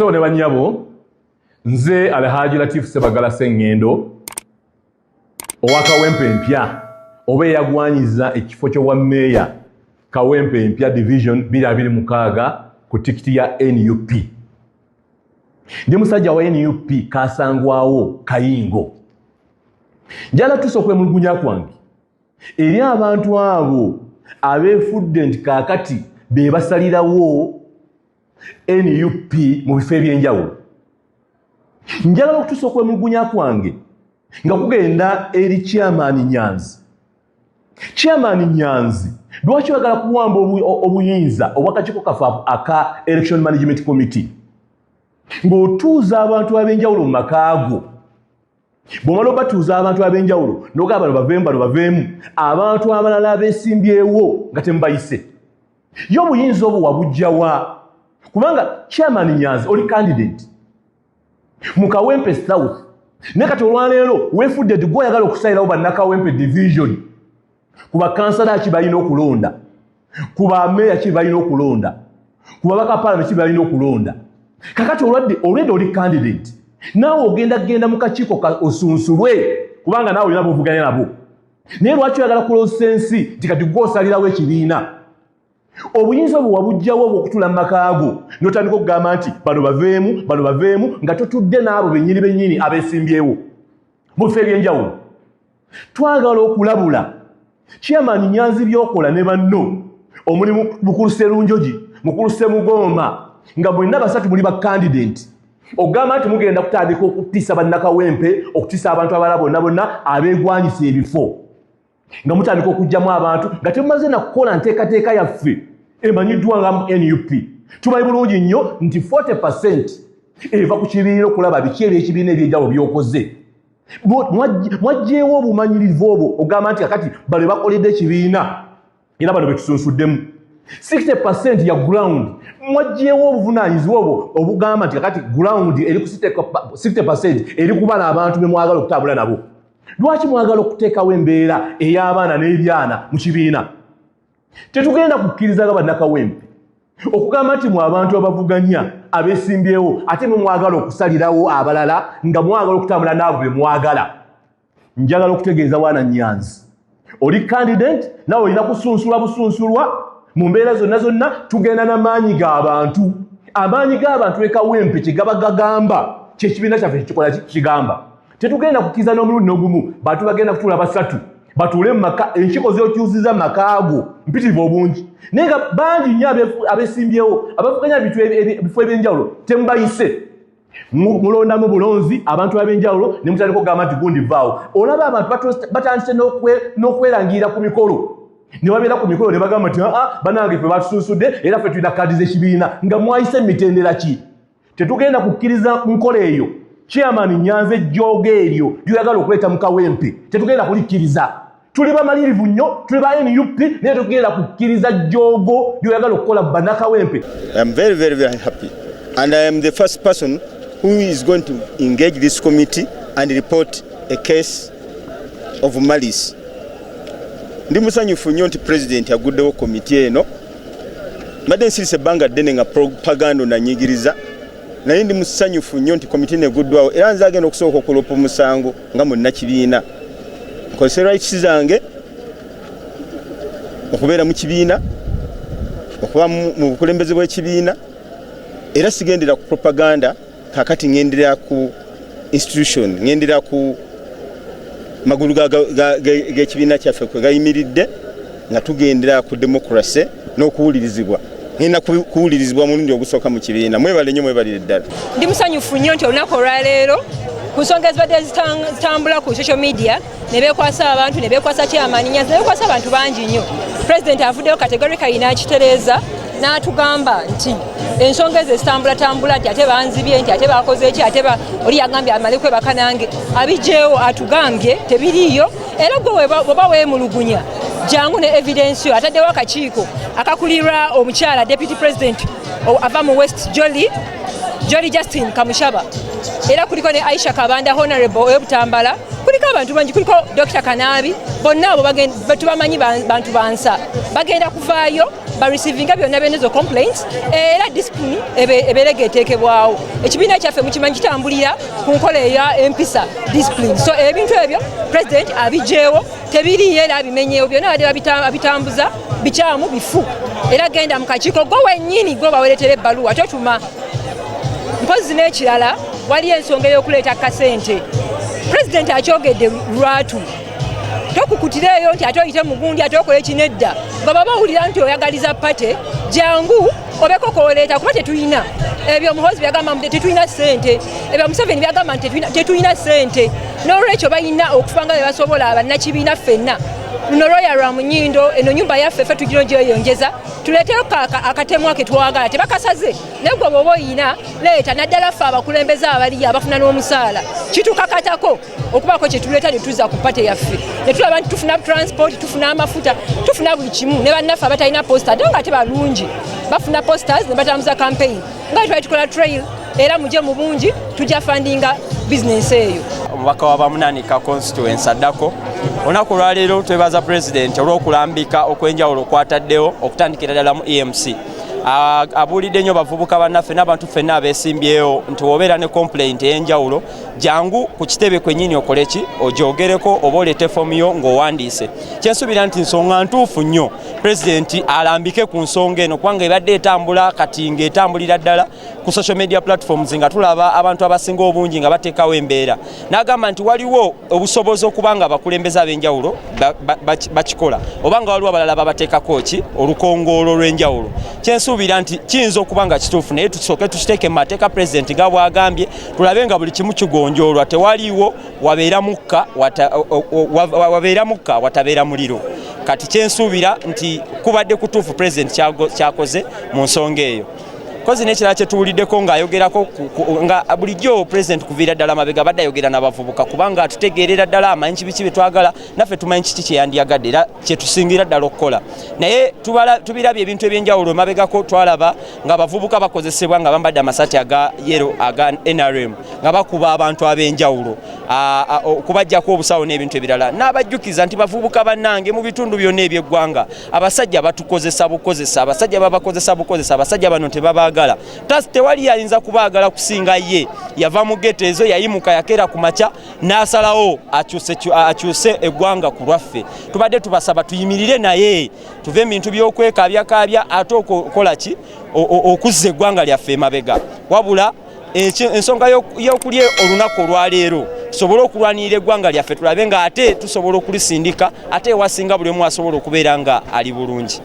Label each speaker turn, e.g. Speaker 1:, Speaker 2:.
Speaker 1: Basawo ne banyabo nze Alhaji Latif Ssebaggala Sengendo owakawempe mpya oba yagwanyiza ekifo kyo meya kawempe mpya division 226 ku tikiti ya NUP. Ndi musajja wa NUP kasangwawo kayingo. Njala tusokwe mulugunya kwange eri abantu abo abefudde nti kakati be basalirawo NUP mu bifo ebyenjawulo. Njala okutusokwe mulugunya kwange nga kugenda eri Chairman Nyanzi. Chairman Nyanzi lwaki bagala kuwamba obuyinza obwakakiiko kafa aka Election Management Committee ng'otuuza abantu ab'enjawulo mu makaago. Bw'omala obatuuza abantu ab'enjawulo n'ogamba bano baveemu abantu abalala abeesimbyewo nga temubayise. Yo obuyinza obwo wabujjawa? Kubanga Chairman Nyanzi oli candidate mu Kawempe South ne kati olwaleero weefudde nti gwe oyagala okusayirawo bannakawempe division ku bakansala ki balina okulonda, ku bameeya ki balina okulonda, ku babaka paalamenti ki balina okulonda. Kakati olwedde oli candidate naawe ogenda mu kakiiko osunsulwe kubanga naawe olina b'ovuganya nabo. Naye lwaki oyagala kulosensi nti kati gwe osalirawo ekibiina? Obuyinza obwo wabujjawo obw'okutula mu makaago n'otandika okugamba nti bano baveemu nga totudde n'abo bennyini abeesimbyewo mu bifo ebyenjawulo. Twagala okulabula Chairman Nyanzi by'okola ne banno omulimu Mukulu Sserunjogi, Mukulu Ssemugomba nga mwenna basatu muli ba candidate. Ogamba nti mugenda kutandika okutiisa bannakawempe, okutiisa abantu abalala bonna abeegwanyisa ebifo. Nga mutandika okujjamu abantu nga temumaze na kukola nteekateeka yaffe emanyiddwa nga mu NUP. Tumanyi bulungi nnyo nti 40% eva ku kibiina okulaba biki eby'ekibiina ebyenjawulo by'okoze. Mwajjeewo obumanyirivu obwo ogamba nti kakati bano bakoledde ekibiina era bano betusunsuddemu. 60% ya ground mwajjeewo obuvunaanyizibwa obwo obugamba nti kakati ground eri ku 60% eri ku bano abantu be mwagala okutambula nabo. Lwaki mwagala okuteekawo embeera ey'abaana n'ebyana mu kibiina? Tetugenda kukkiriza bannakawempe okugamba nti mu abantu abavuganya abeesimbyewo ate mwe mwagala okusalirawo abalala nga mwagala okutambula n'abo be mwagala. Njagala okutegeeza wana Nyanzi oli candidate nawe olina busunsulwa mu mbeera zonna tugenda n'amaanyi g'abantu. Amaanyi g'abantu ekawempe kye gaba gagamba kyekibiina kyaffe kikola kigamba. Tetugenda kukkiriza n'omulundi n'ogumu bantu bagenda kutuula basatu batuule mu maka enkiiko z'okyusiza mu makaago mpitirivu obungi. Naye nga bangi nnyo abeesimbyewo abavuganya bifo ebyenjawulo temubayise. Mulondamu bulonzi abantu ab'enjawulo ne mutandika okugamba nti gundi vaawo. Olaba abantu batandise n'okwerangirira ku mikolo. Ne babeera ku mikolo ne bagamba nti bannange ffe batusunsudde era ffe tulina kaadi z'ekibiina nga mwayise mu mitendera ki? Tetugenda kukkiriza nkola eyo. Chairman Nyanzi ejjooga eryo lyoyagala okuleeta mu Kawempe tetugenda kulikkiriza. Tuli bamalirivu nnyo, tuli ba NUP naye tetugenda kukkiriza jjoogo lyoyagala okukola mu bannakawempe.
Speaker 2: I am very, very, very happy and I am the first person who is going to engage this committee and report a case of malice. Ndi musanyufu nnyo nti President aguddewo komiti eno. Mbadde nsirise ebbanga ddene nga propaganda nanyigiriza. Naye ndi musanyufu nnyo nti komiti neguddwawo era nze agenda okusooka okulopa omusango nga munnakibiina. Nkozesa rights zange okubeera mu kibiina, okuba mu bukulembeze bw'ekibiina, era sigendera ku propaganda. Kakati ngendera ku institution, ngendera ku magulu g'ekibiina kyaffe kwe gayimiridde nga tugendera ku democracy n'okuwulirizibwa. Nina kuwulirizibwa mulundi ogusooka mu kibiina. Mwebale nnyo, mwebalire ddala. Ndi
Speaker 3: musanyufu nnyo nti olunaku olwaleero ku nsonga ezibadde zitambula ku social media ne beekwasa abantu ne beekwasa Chairman Nyanzi ne beekwasa abantu bangi nnyo. President avuddeyo categorically n'akitereeza n'atugamba nti ensonga ezo ezitambula nti ate banzibye nti ate bakoze eki ate oli yagambye amale kwebaka nange abijjeewo atugambye tebiriiyo era gwe bw'oba weemulugunya jangu ne evidence yo ataddewo akakiiko akakulirwa omukyala Deputy President ava mu West Jolly Justin Kamushaba era kuliko ne Aisha Kabanda Honorable ey'Obutambala kuliko abantu bangi kuliko Dr. Kanabi bonna abo tubamanyi bantu bansa bagenda kuvaayo ba receiving byonna benezo complaints era discipline eberege etekebwawo ekibiina kyaffe mukimanyi kitambulira ku nkola eya empisa discipline so ebintu ebyo president abijeewo tebiriyo era abimenyeewo byonna badde abitambuza bikyamu bifu era genda mu kakiiko gwe wennyini gwe baweretera ebbaluwa totuma mpozi n'ekirala waliyo ensonga y'okuleeta kasente president akyogedde lwatu tokukutireeyo nti ate oyite mugundi ate okole kinedda nga baba owulira nti oyagaliza pate jangu obeko kooleeta kuba tetulina ebyo muhozi byagamba tetulina ssente ebyo Museveni byagamba nti tetulina ssente n'olwekyo balina okufa nga bwe basobola abannakibiina ffenna luno lwoya lwa Munyindo eno nyumba yaffe ffe tugiro gyeyongeza tuleeteyo akatemu ke twagala tebakasaze naye gwe bw'oba oyina leeta naddala ffe abakulembeze abaliyo abafuna n'omusaala kitukakatako okubaako kye tuleeta ne tuzza ku pate yaffe ne tulaba nti tufuna transport tufuna amafuta tufuna buli kimu ne bannaffe abatalina posta ate nga tebalungi bafuna posters ne batambuza campaign nga twali tukola trail era muje mu bungi tujja fundinga business eyo
Speaker 4: omubaka wa Bamunanika constituency addako olunaku lwaleero twebaza president olw'okulambika okwenjawulo okwataddewo okutandikira ddala mu EMC abuulidde nnyo bavubuka bannaffe n'abantu ffenna abeesimbyewo nti wobeera ne complaint ey'enjawulo jangu ku kitebe kwennyini okole ki ogyogereko oba oleete fomu yo ng'owandiise kyensuubira nti nsonga ntuufu nnyo president alambike ku nsonga eno kubanga ebadde etambula kati ng'etambulira ddala ku social media platforms nga tulaba abantu abasinga obungi nga bateekawo embeera n'agamba nti waliwo obusobozi okuba nga abakulembeze ab'enjawulo bakikola oba nga waliwo abalala babateekako ki olukongoolo lw'enjawulo kyensuubira nti kiyinza okuba nga kituufu naye tusooke tukiteeke mu mateeka president nga bw'agambye tulabe nga buli kimu kigonjoolwa tewaliiwo wabeera mukka watabeera muliro kati kyensuubira nti kubadde kutuufu president kyakoze mu nsonga eyo kozi n'ekirala kye tuwuliddeko ng'ayogerako nga bulijjo president kuviira ddala mabega badde ayogera n'abavubuka kubanga atutegeerera ddala amanyi kibiki bye twagala naffe tumanyi kiki kye yandiyagadde era kye tusingira ddala okukola naye tubirabye ebintu eby'enjawulo mabegako twalaba ng'abavubuka bakozesebwa nga bambadde amasaati aga yero aga NRM nga bakuba abantu ab'enjawulo okubajjako obusawo n'ebintu ebirala n'abajjukiza nti bavubuka bannange mu bitundu byonna eby'eggwanga abasajja batukozesa bukozesa abasajja babakozesa bukozesa abasajja bano tebaba tewali yayinza kubaagala kusinga ye yava mu geto ezo yayimuka yakeera ku makya n'asalawo akyuse eggwanga ku lwaffe tubadde tubasaba tuyimirire naye tuve ebintu by'okwekabyakaabya ate okukola ki okuzza eggwanga lyaffe emabega wabula ensonga y'okulya olunaku olwaleero tusobole okulwanirira eggwanga lyaffe tulabe nga ate tusobola okulisindika ate ewasinga buli omu asobola okubeera nga ali bulungi.